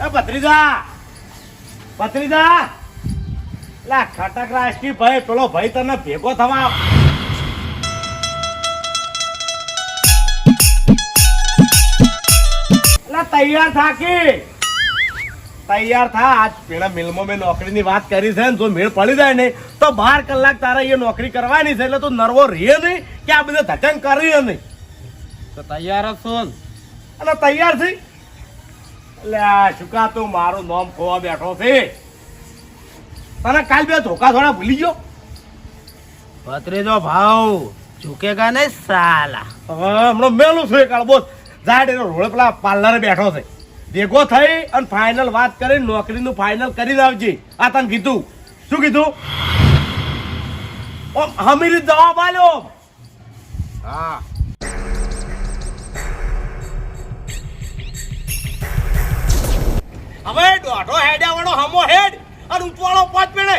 એ ભત્રીજા લા ખટક રાષ્ટ્રી ભાઈ પેલો ભાઈ તને ભેગો થવા લા તૈયાર થા આજ પેલા મિલમાં મેં નોકરીની વાત કરી છે ને જો મેળ પડી જાય ને તો 12 કલાક તારે એ નોકરી કરવાની છે એટલે તું નર્વો રહે નહીં કે આ બધા ધટંગ કરી નહીં તો તૈયાર જ છું અને તૈયાર થઈ એટલે શુકા તું મારું નામ ખોવા બેઠો છે તને કાલ બે ધોકા થોડા ભૂલી ગયો ભત્રીજો ભાવ ઝૂકેગા નહીં સાલા. હમણાં મેલું છું કાળ બોસ જાડ એનો રોડ પેલા પાર્લરે બેઠો છે ભેગો થઈ અને ફાઇનલ વાત કરી નોકરીનું ફાઇનલ કરીને આવજે. આ તને કીધું શું કીધું હમીરી જવાબ આલ્યો. હા હવે દોઢો હેડ્યા વાળો હમો હેડ અને ઉપવાળો પાંચ પેડે.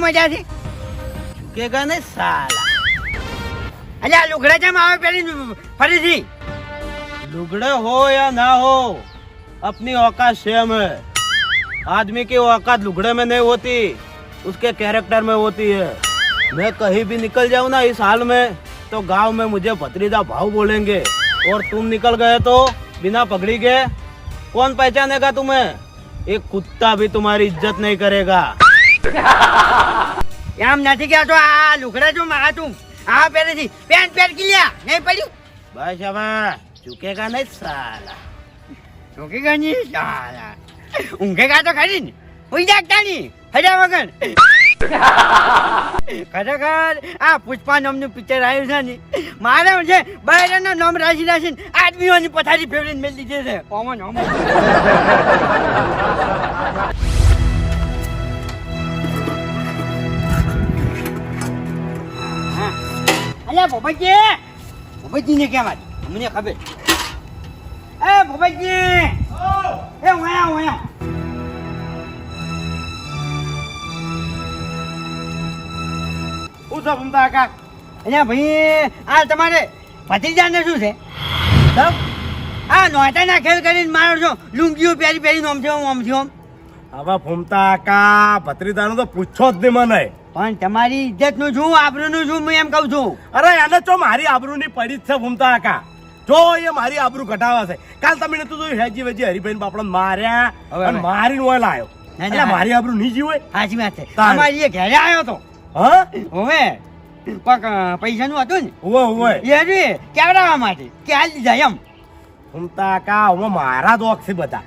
મજાથી ઝૂકેગા નહીં સાલા. અલ્યા લુગડા જેમ આવે પેલી ફરીથી लुगड़े हो या ना हो अपनी औकात सेम है. आदमी की औकात लुगड़े में नहीं होती, उसके कैरेक्टर में होती है. मैं कहीं भी निकल जाऊँ ना इस हाल में तो गांव में मुझे भत्रीजा भाव बोलेंगे और तुम निकल गए तो बिना पगड़ी के कौन पहचानेगा तुम्हें? एक कुत्ता भी तुम्हारी इज्जत नहीं करेगा. એમ નથી કહેતો આ લુગડા જો મારા તું આ પહેરેથી પેન્ટ પેન્ટ કિલ્યા નહીં પડ્યું बस अब झुकेगा नहीं साला. ઝૂકેગા નહીં સાલા ઊંઘેગા તો ખરી ને ઉઈ જાગતા નહીં હજા વગર ખરેખર આ પુષ્પા નામનું પિક્ચર આવ્યું છે ને મારે છે બહેરાનું નામ રાશી રાશી આદમીઓની પથારી ફેવરીને મેળ લીધી છે ઓમન ઓમન. અલ્યા ભોપાજી ને કેમ આજ મને ખબર એ ભોપાજી એ વાયા હું છું ભમતા કાકા. અલ્યા ભાઈ આ તમારે ભત્રીજાને શું છે આ નોટાના ખેલ કરીને મારો છો લુંગીઓ પહેરી પહેરી ઓમ છે ઓમ છે ઓમ. હવે ભમતા કાકા ભત્રીજાનું તો પૂછો જ નહીં મને. પણ તમારી ઇજ્જત નું શું આબરૂ નું શું હું એમ કઉ છું. અરે એને તો મારી આબરૂની પડી જ છે ભમતા કાકા. જો એ મારી આબરૂ ઘટાવા છે. કાલ તમે નતું જોયું હેજી વેજી હરીભાઈ બાપડા માર્યા અને મારીને ઓય લાયો. એટલે મારી આબરૂ નહીં જીવે. સાચી વાત છે. અમારી એ ઘરે આવ્યો તો હા હવે કોક પૈસાનું હતું ને ઓય એ રે કેવડાવવા માટે કે હાલ દીધા એમ. ભમતા કાકા હવે મારા દોખ છે બધા.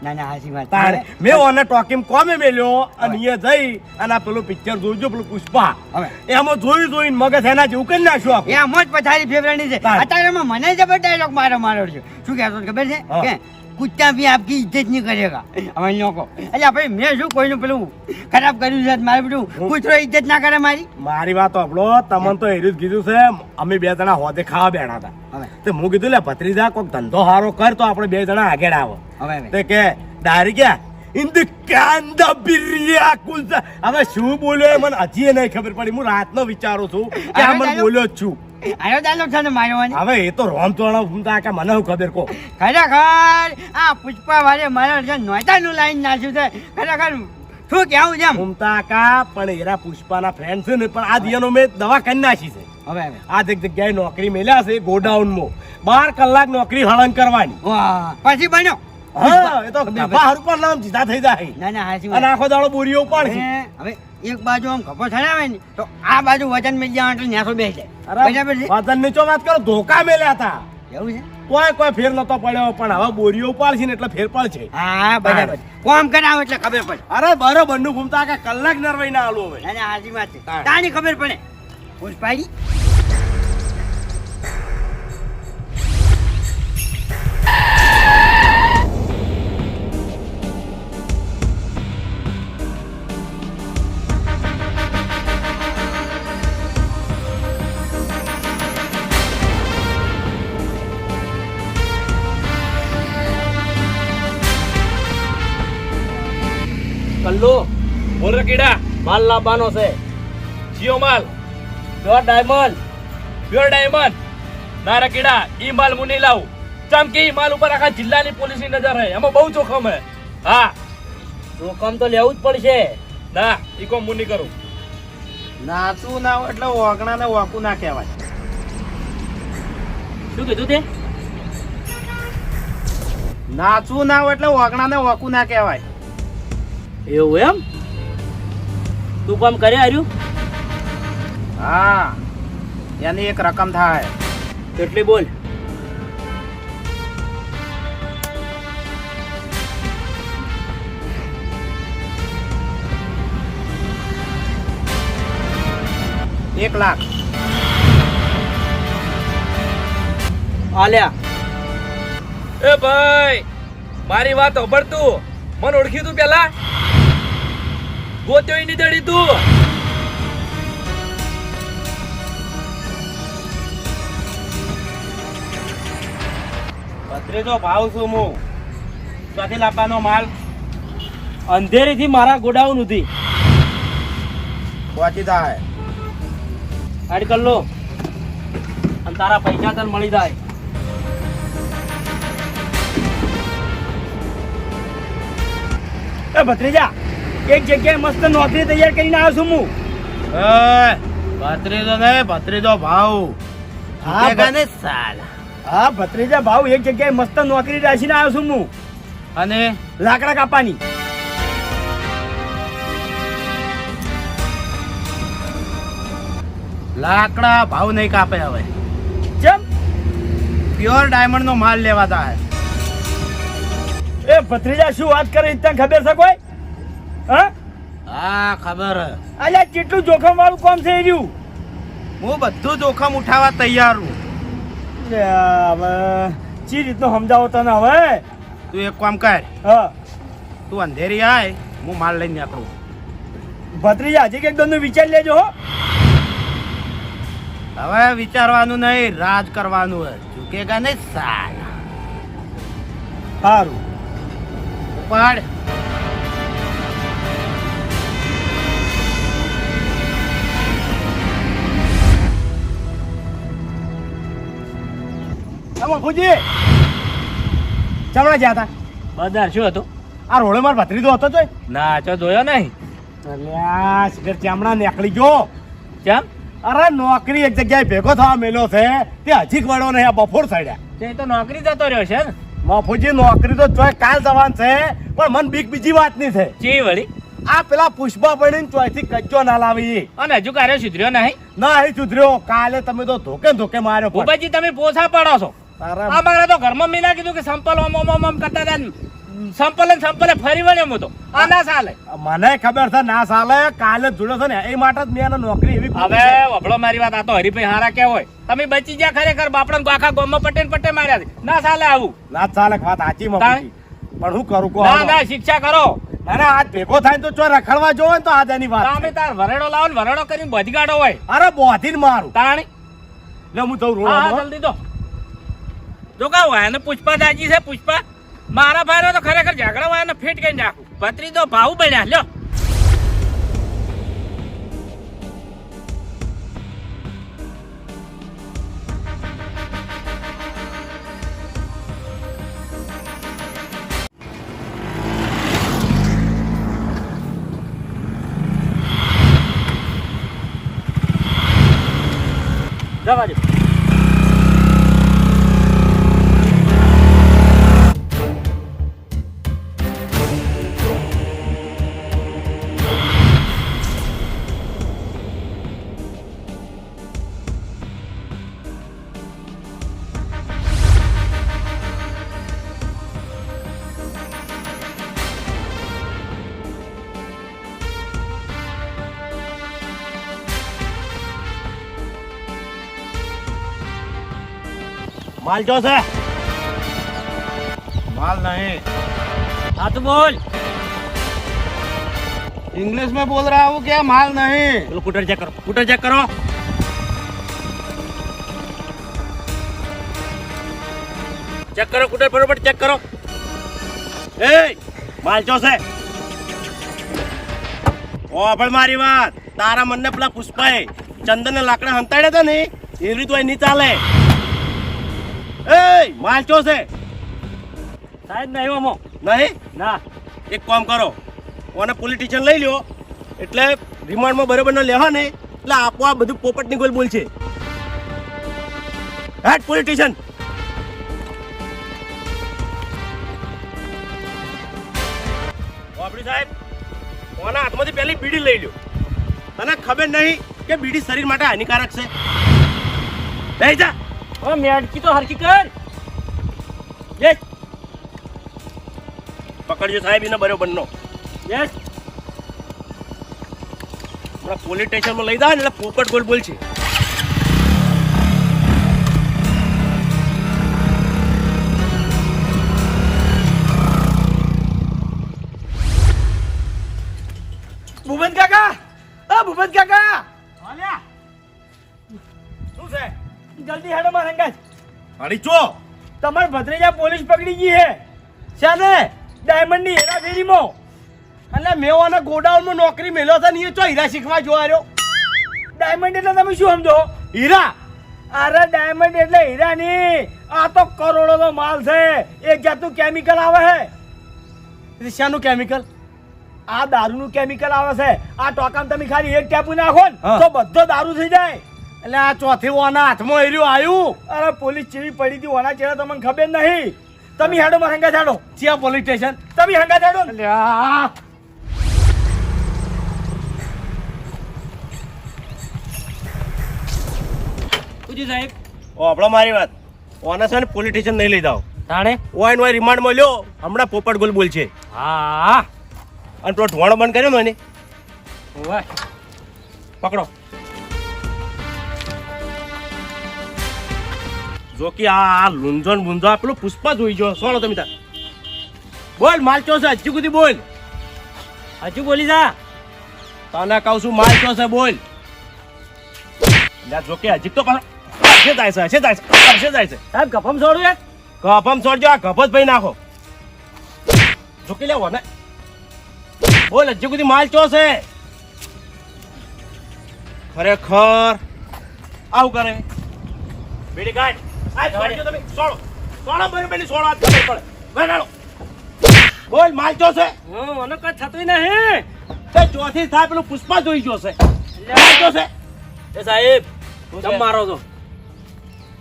ના ના સાચી વાત. તારે મેં ઓને ટોકીમ કોમે મેલ્યો અને એ જઈ અને આ પેલું પિક્ચર જોજો પેલું પુષ્પા હવે એમાં જોઈને મગજ એના જેવું કરી નાખ્યું આપણે. એમ જ પથારી ફેવરેટની છે. અત્યારેમાં મને જબર ડાયલોગ મારો છે. શું કહેતો ખબર છે કે કુત્તા ભી આપકી ઇજ્જત નહીં કરેગા. હવે લોકો એટલે ભાઈ મેં શું કોઈનું પેલું ખરાબ કર્યું છે મારે બધું કૂતરો ઇજ્જત ના કરે મારી વાત સાંભળો. તમને તો એરું જ કીધું છે. અમે બે જણા હોદે ખાવા બેઠા હતા તે હું કીધું લે ભત્રીજા કોઈક ધંધો સારો કર તો આપણે બે જણા આગળ આવો. તે કે ડાયરી ક્યાં હવે શું બોલ્યો મને હજી નહીં ખબર પડી. હું રાતનો વિચારું છું કે આ મને બોલ્યો જ છું. આયો ડાયલોગ છે ને મારો. હવે એ તો રોમ ચોણા ભૂમતા કે મને શું ખબર કહો. ખરેખર આ પુષ્પા વાળે મારા છે નોટાનું લાઈન નાખ્યું છે. ખરેખર શું કેવું છે ભૂમતા કા પણ એરા પુષ્પાના ફ્રેન્ડ છે ને પણ આ દિયાનો મેં દવા કરી નાખી છે. હવે આ જગ્યાએ નોકરી મેલ્યા છે ગોડાઉનમાં 12 કલાક નોકરી હળંગ કરવાની. પછી બન્યો હા એ તો બાર ઉપર નામ જીતા થઈ જાય. ના ના હાચી અને આખો દાડો બોરીઓ ઉપાડશે. હવે એક બાજુ આમ ખભો ચડાવે ને તો આ બાજુ વજન મેલ જવા એટલે નેસો બેસી જાય. બરાબર છે. વજન નીચો વાત કરો ધોકા મેલ્યા હતા. એવું છે કોઈ ફેર નતો પડ્યો પણ હવે બોરીઓ ઉપાડશે ને એટલે ફેર પડશે. હા બરાબર. કોમ કરાવો એટલે ખબર પડે. અરે બરોબર નું ઘૂમતા કે કલાક નરવાઈ ના આલો હવે. ના ના હાચી વાત છે. તાની ખબર પડે પુષ્પાજી. બોલો બોલ રે કીડા માલ લાવવાનો છે જીઓ માલ પ્યોર ડાયમંડ પ્યોર ડાયમંડ ના રે કીડા ઈ માલ હું નહીં લાવું ચમકી ઈ માલ ઉપર આખા જિલ્લાની પોલીસની નજર હે એમાં બહુ જોખમ હે હા જોખમ તો લેવું જ પડશે ના ઈ કોમ હું નહીં કરું નાચું ના હોય એટલે ઓગણા ને વાકું ના કહેવાય શું કીધું તે નાચું ના હોય એટલે ઓગણા ને વાકું ના કહેવાય એવું એમ તું કામ કરે હાર્યું હા એની એક રકમ થાય કેટલી બોલ એક લાખ આલ્યા એ ભાઈ મારી વાત સાંભળ તું મને ઓળખ્યું તું પેલા ગોત્યો ની દડી તું ભત્રીજો ભાવ છું હું ક્યાંથી લાવવાનો માલ અંધેરી થી મારા ગોડાઉન સુધી પહોંચી જાય એડ કર લો અને તારા પૈસા તને મળી જાય એ ભત્રીજા એક જગ્યાએ મસ્ત નોકરી તૈયાર કરીને આવ્યો છું હું ભત્રીજો ને ભત્રીજો ભાવ હા, હા ને સાલ હા ભત્રીજા ભાવ એક જગ્યાએ મસ્ત નોકરી રાખીને આવ્યો છું હું અને લાકડા કાપવાની લાકડા ભાવ નહીં કાપે હવે કેમ પ્યોર ડાયમંડ નો માલ લેવા થાય એ ભત્રીજા શું વાત કરે તને ખબર છે કોઈ હા હા ખબર હે. અલ્યા કેટલું જોખમ વાળું કામ છે એ રહ્યું હું બધું જોખમ ઉઠાવવા તૈયાર છું લે, હવે ચી રીતનો સમજાવો તને હવે તું એક કામ કર હા તું અંધેરી આય હું માલ લઈને નીકળું ભત્રીજા હજી એક દોનો વિચાર લેજો હો હવે વિચારવાનું નહીં રાજ કરવાનું હે ઝુકેગા નહીં સાલ સારું ઉપાડ બાપુજી ચમડા ગયા હતા બજાર શું હતું આ રોડે માર ભત્રીજો હતો જોઈ ના ચો જોયો નહીં અલ્યા સિગર ચામડા નીકળી ગયો કેમ અરે નોકરી એક જગ્યાએ ભેગો થવા મેલ્યો છે તે હજી વળો નહીં આ બપોર સાડ્યા તે તો નોકરી જતો રહ્યો છે ને બાપુજી નોકરી તો ચોય કાલ જવાન છે પણ મન બીજી વાતની છે ચી વળી આ પેલા પુષ્પા પડીને ચોયથી કચ્ચો ના લાવી અને હજુ કાર્ય સુધર્યો નહીં ના એ સુધર્યો કાલે તમે તો ધોકે ધોકે માર્યો પણ. ભૂપાજી તમે પોસા પડો છો તારા અમારે તો ઘરમાં મીના કીધું કે સંપલ ઓમ ઓમ ઓમ કરતા હતા સંપલે ફરી વળ્યો હું તો આ ના ચાલે મને ખબર છે ના સાલે કાલે જ જોડ્યો છે ને એ માટે જ મેં એને નોકરી એવી હવે વભળો મારી વાત આ તો હરીભાઈ હારા કે હોય તમે બચી ગયા ખરેખર બાપડા આખા ગામમાં પટે માર્યા છે ના ચાલે આવું ના ચાલે વાત સાચી બાપુજી. પણ હું કરું કહો ના ના શિક્ષા કરો અરે આજ ભેગો થાય ને તો ચો રખડવા જોવે ને તો આજ એની વાત તમે તાર વરેડો લાવો ને વરેડો કરીને બધી ગાડો હોય અરે બોધીને મારું તાણી લે હું જઉં હા રોડ જલ્દી તો જો કા હોય ને પુષ્પા દાજી છે પુષ્પા મારા ભાઈનો તો ખરેખર ઝઘડા હોય ને ફીટ કરી નાખું પત્રી તો ભાવ બન્યા લ્યો જવા દે માલ જો છે माल नहीं હા તો બોલ इंग्लिश में बोल रहा हूँ क्या माल नहीं પેલું કુટર ચેક કરો ચેક કરો કુટર બરોબર ચેક કરો એ માલ જો છે ઓ પણ મારી વાત, તારા મનને પેલા પુષ્પાએ ચંદન ને લાકડા હંતાડ્યા હતા ને એવી રીતે હોય નહીં ચાલે. એ માલ ચો છે સાહેબ નહીં ઓમો નહીં? ના એક કામ કરો, ઓને પોલીસ સ્ટેશન લઈ લ્યો એટલે રિમાન્ડમાં બરોબર ન લેવા ને એટલે આપો આ બધું પોપટની ગોલ બોલ છે. હેડ પોલીસ સ્ટેશન. વાપડી સાહેબ, ઓના હાથમાંથી પહેલી બીડી લઈ લ્યો. તને ખબર નહીં કે બીડી શરીર માટે હાનિકારક છે? લઈ જા. ઓ મેડકી તો હરકી કર. યસ પકડજો સાહેબ એને બરોબર નો. યસ હમણાં પોલીસ સ્ટેશનમાં લઈ જાય ને એટલે પોપટ ગોલ બોલ છે. ભૂપત કાકા, ભૂપત કાકા, હાલ્યા શું છે? જલ્દી હેડો મારા સંગાત. અડી ચો તમાર ભત્રીજા પોલીસ પકડી ગઈ હે. શાને? ડાયમંડ ની હેરાફેરીમાં. એટલે મેં ઓના ગોડાઉનમાં નોકરી મેલ્યો છે ને એ ચો હીરા શીખવા જોવા રહ્યો. ડાયમંડ એટલે તમે શું સમજો? હીરા? અરે ડાયમંડ એટલે હીરા ની, આ તો કરોડો નો માલ છે. એક જાતનું કેમિકલ આવે છે. શાનું કેમિકલ? આ દારૂનું કેમિકલ આવે છે. આ ટોકામ તમે ખાલી એક ટેપુ નાખો ને હા. તો બધો દારૂ થઈ જાય. એટલે આ ચોથી ઓના હાથમાં હીરો આવ્યું. અરે પોલીસ ચેવી પડી હતી ઓના ચેડા તમને ખબર નહીં. તમે હેડો મારા હંગાત હેડો. ચિયા પોલીસ સ્ટેશન? તમે હંગાત હેડો ને. અલ્યા પૂછી સાહેબ ઓ આપણો મારી વાત, ઓના છે ને પોલીસ સ્ટેશન નહીં લઈ જાઓ. તાણે ઓય નો રિમાન્ડમાં લ્યો. હમણાં પોપટ ગોલ બોલ છે. હા અને પેલો ઢોણો બંધ કર્યો ને ઓય પકડો. જો કે આ લુંજો ને બુંજો આ પેલું પુષ્પા જોઈ જો. સોળો તમે તાર બોલ માલ ચો છે હજી સુધી બોલ. હજુ બોલી જા. તને કહું છું માલ ચો છે બોલ. જો કે હજી તો પાછો હશે જાય છે, હશે જાય છે, હશે જાય છે. સાહેબ ગફમ છોડું એક. કફમ છોડજો, આ કફ જ ભાઈ નાખો. ઝૂકી લેવો ને બોલ હજી સુધી માલ ચો છે. ખરેખર આવું કરે બેડી ગાડ. આ છોડજો તમે. સોળો સોળો બરાબર સોળો હાથ ખબર પડે. બનાડો બોલ માલ ચો છે. મને કઈ થતું નહીં. તે ચોથી થાય પેલું પુષ્પા જોઈ ગયો છે. માલ ચો છે. એ સાહેબ શું છે? ચમ મારો છો?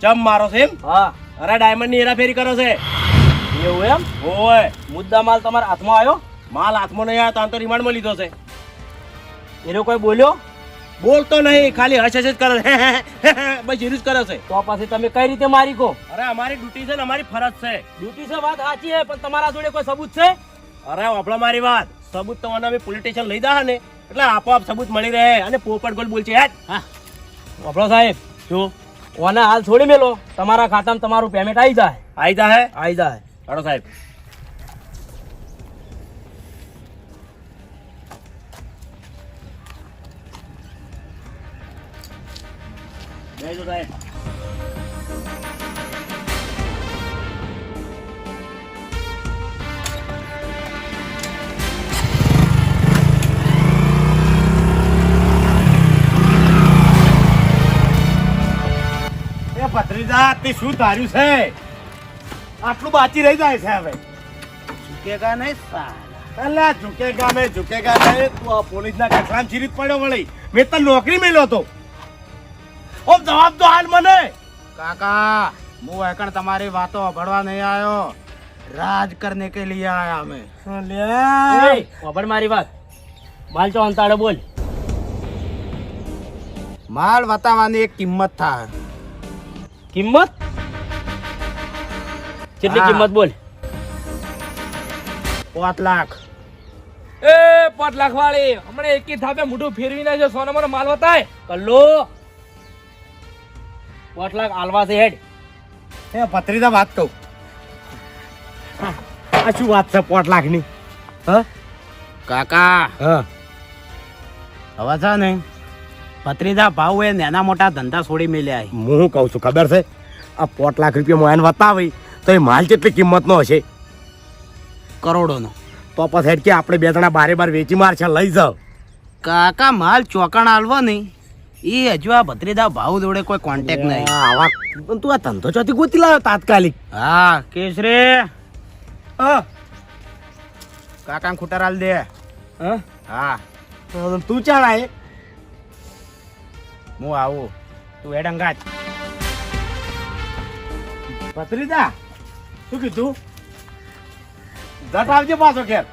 ચમ મારો છે એમ? હા અરે ડાયમંડ ની હેરાફેરી કરો છે. એવું એમ? ઓય મુદ્દા માલ તમારા હાથમાં આવ્યો? માલ હાથમાં નહીં આવ્યો તો રિમાન્ડમાં લીધો છે. એનો કોઈ બોલ્યો? બોલતો નહીં, ખાલી હશ હશ જ કરે છે. બસ એનું જ કરે છે. તો પછી તમે કઈ રીતે મારી કો? અરે અમારી ડ્યુટી છે ને અમારી ફરજ છે. ડ્યુટી છે વાત સાચી છે, પણ તમારા જોડે કોઈ સબૂત છે? અરે આપણા મારી વાત, સબૂત તો અમે પોલીસ સ્ટેશન લઈ જા ને એટલે આપોઆપ સબૂત મળી રહે. અને પોપટ ગોલ બોલ છે યાદ. હા આપણો સાહેબ શું ઓને હાલ છોડી મેલો, તમારા ખાતામાં તમારું પેમેન્ટ આવી જાય. આઈ જા હે? આવી જાય. હાડો સાહેબ. બેસો સાહેબ. એ ભત્રીજા તે શું ધાર્યું છે? આટલું બાકી રહી જાય છે હવે. ઝુકેગા નહીં સાલા. અલ્યા ઝુકેગા નહીં તું આ પોલીસના કચરામાં ચીરી જ પડ્યો વળી. મેં તો નોકરી મેલ્યો તો. ઓ જવાબ તો હાલ મને. કાકા હું એકણ તમારી વાતો ભણવા નહીં આવ્યો, રાજ કરને કે लिए आया मैं. અલ્યા એ વાપર મારી વાત. માલ ચો અંતાડે બોલ. માલ બતાવવાની એક કિંમત થાય. કિંમત કેટલી? હા. કિંમત બોલ. 5 લાખ. એ 5 લાખ વાળી હમણાં એકી થાપે મોઢું ફેરવી નાખજો. સોના મને માલ બતાય. કલ્લો 5 લાખ આલવા છે હેડ. એ ભત્રીજા વાત કહું. આ શું વાત છે 5 લાખની? હા કાકા હા હવે છે ને ભત્રીજા ભાવ એ નાના મોટા ધંધા છોડી મેલ્યા. હું કહું છું ખબર છે? આ 5 લાખ રૂપિયા એને બતાવી તો એ માલ કેટલી કિંમતનો હશે? કરોડોનો. તો પછી હેડ કે આપણે બે જણા બારે બાર વેચી માર છે લઈ જાવ. કાકા માલ ચોકણ આલવો નહીં એ હજુ આ ભત્રીદા ભાવ જોડે કોઈ કોન્ટેક્ટ નહીં. આવા પણ તું આ ધંધો ચોથી ગોતી લાવ્યો તાત્કાલિક. હા કેસરી હા કાકા ખૂટર આલ દે. હા હા તું ચાલ આય. હું આવું તું એડંગાત. ભત્રીજા શું કીધું? જટ આવજે પાછો ઘેર.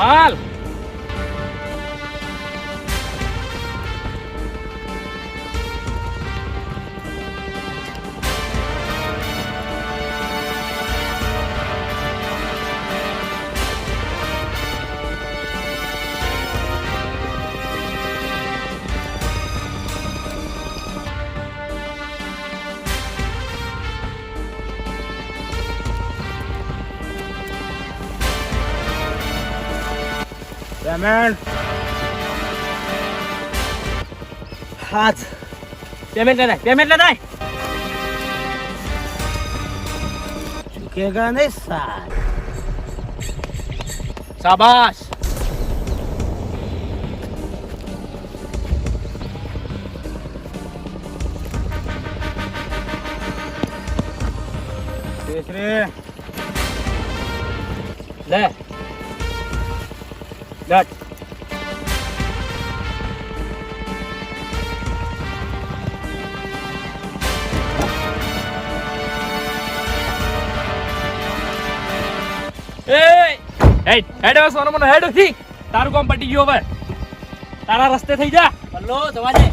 માલ પેમેન્ટ હાથ પેમેન્ટ લેતા પેમેન્ટ લેતા ચૂકેગા નહીં સાલ. શાબાશ કેસરી લે ડટ હેડ હવે સોનો મને હેડ થી તારું કામ પટી ગયું હવે તારા રસ્તે થઈ જા બલ્લો જવા દે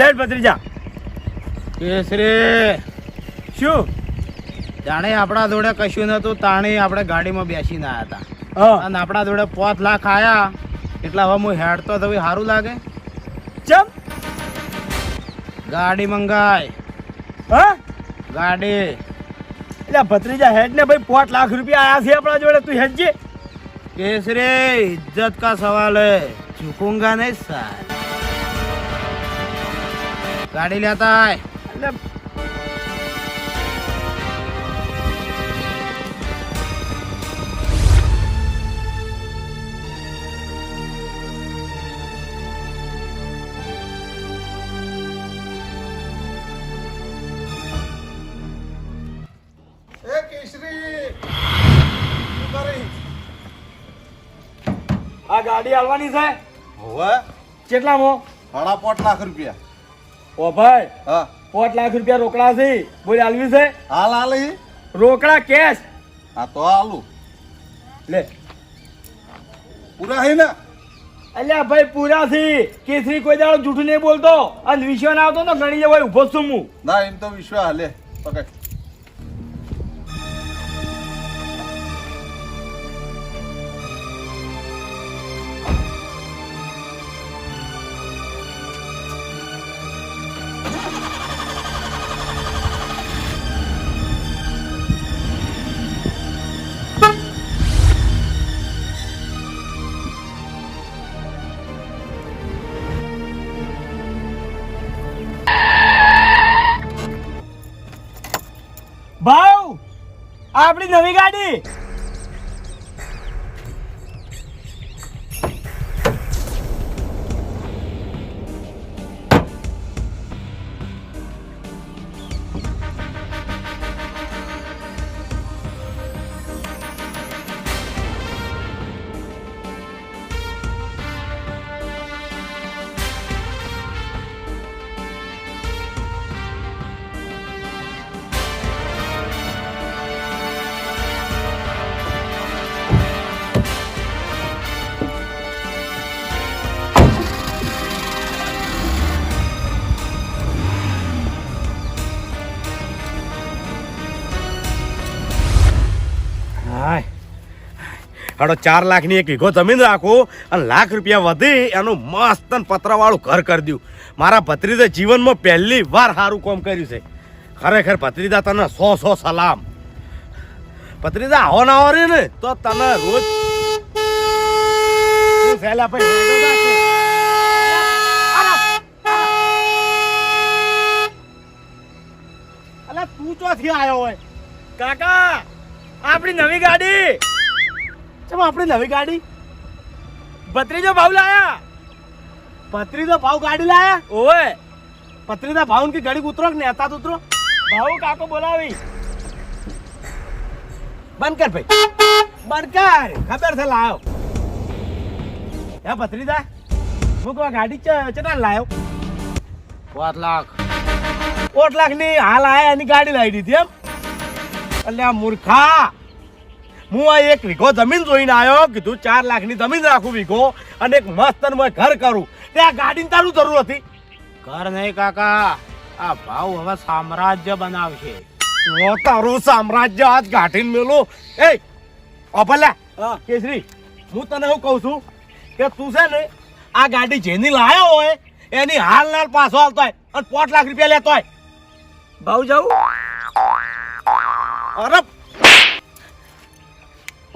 લેટ ભત્રીજા. કેસરી શું? જાણે આપણા જોડે કશું નતું તાણે આપણે ગાડીમાં બેસીને આવ્યા હતા હા અને આપણા જોડે 5 લાખ આયા એટલે હવે હું હેડતો તો સારું લાગે. ચમ ગાડી મંગાય હા ગાડી. એટલે ભત્રીજા હેડ ને ભાઈ 5 લાખ રૂપિયા આયા છે આપણા જોડે. તું હેડજે. केसरी इज्जत का सवाल है, झुकूंगा नहीं साल। गाड़ी लेता है આ ગાડી આલવાની છે હોવે કેટલામાં? 5.5 લાખ રૂપિયા. ઓ ભાઈ હા 5 લાખ રૂપિયા રોકડા છે, બોલ આલવી છે? હાલ હાલ ઈ. રોકડા કેશ હા તો હાલું લે. પૂરા હે ને? અલ્યા ભાઈ પૂરા છે. કેસરી કોઈ દાડો જૂઠું નહીં બોલતો અને વિશ્વાસ ના આવતો તો ગણી જવાય ઉભો છું હું. ના એમ તો વિશ્વાસ હાલે પકડ. ભાવ આપણી નવી ગાડી. હાડો 4 લાખની એક વીઘો જમીન રાખું અને લાખ રૂપિયા વધી એનું મસ્ત પતરાવાળું ઘર કરી દઉં. મારા ભત્રીજા જીવનમાં પહેલી વાર સારું કામ કર્યું છે. ખરેખર ભત્રીજા તને 100 સલામ. ભત્રીજા આવો ના આવો રે ને તો તને રોજ શું સહેલા ભાઈ હેડો રાખે. અલા તું ચોથી આવ્યો હોય કાકા? આપણી નવી ગાડી. ચમ આપણી નવી ગાડી? ભત્રીજો ભાવ લાયા. ભત્રીજો ભાવ ગાડી લાયા? ઓય ભત્રીજા ભાવ ની ગાડી ઉતરો કે નેતા ઉતરો. ભાવ કાકો બોલાવી. બંધ કર ભાઈ, બંધ કર. ખબર છે લાયો. હે ભત્રીજા હું કહું ગાડી ચેટલા લાયો? 5 લાખ. 8 લાખની હાલ આયા એની ગાડી લાવી દીધી એમ? એટલે આ મૂર્ખા, હું આ એક વીઘો જમીન જોઈને આવ્યો. કીધું 4 લાખની જમીન રાખું વીઘો અને એક મસ્ત ઘર કરું. ત્યાં ગાડીની તારું જરૂર હતી? ઘર નહીં કાકા, આ ભાવ હવે સામ્રાજ્ય બનાવશે. તારું સામ્રાજ્ય આજ ગાંઠીને મેલું. એ અભલ્યા કેસરી, હું તને એવું કહું છું કે તું છે ને આ ગાડી જેની લાયો હોય એની હાલ પાછો આવતો હોય અને 5 લાખ રૂપિયા લેતો હોય. ભાવ જાઉં? અરે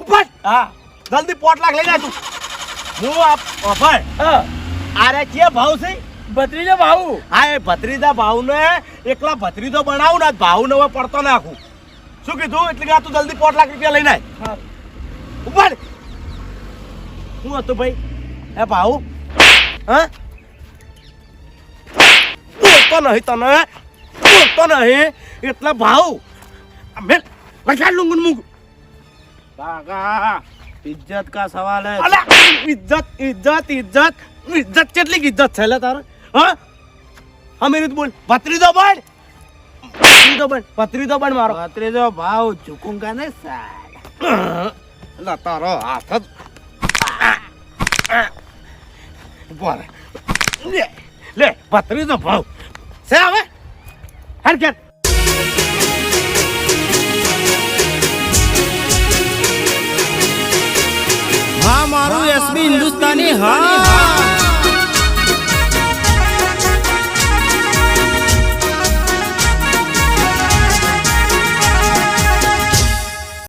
ઉપર હા જલ્દી 5 લાખ લઈ જા તું. હું અભય આરે કે ભાવ છે? ભત્રીજો ભાવ. હા એ ભત્રીજા ભાવ ને એકલા ભત્રીજો બનાવું ને ભાવ ને હવે પડતો નાખું. શું કીધું? એટલે કે તું જલ્દી 5 લાખ રૂપિયા લઈને આય. ઉપર શું હતું ભાઈ એ ભાવ? હા બોલતો નહીં તને, બોલતો નહીં એટલે ભાવ મેં લખા લૂંગન મૂક. કાકા इज्जत का सवाल है. અલા ઇજ્જત ઇજ્જત ઇજ્જત ઇજ્જત કેટલી ઇજ્જત છે લે તારે? હા અમે રીત બોલ. ભત્રીજો બન, ભત્રીજો બન, ભત્રીજો બન મારો. भत्रीजो भाव झुकूंगा नहीं साला. લા તારો હાથ જ બોલ. લે લે ભત્રીજો ભાવ છે હવે હરકત. हाँ मारू एसबी हिंदुस्तानी हाँ.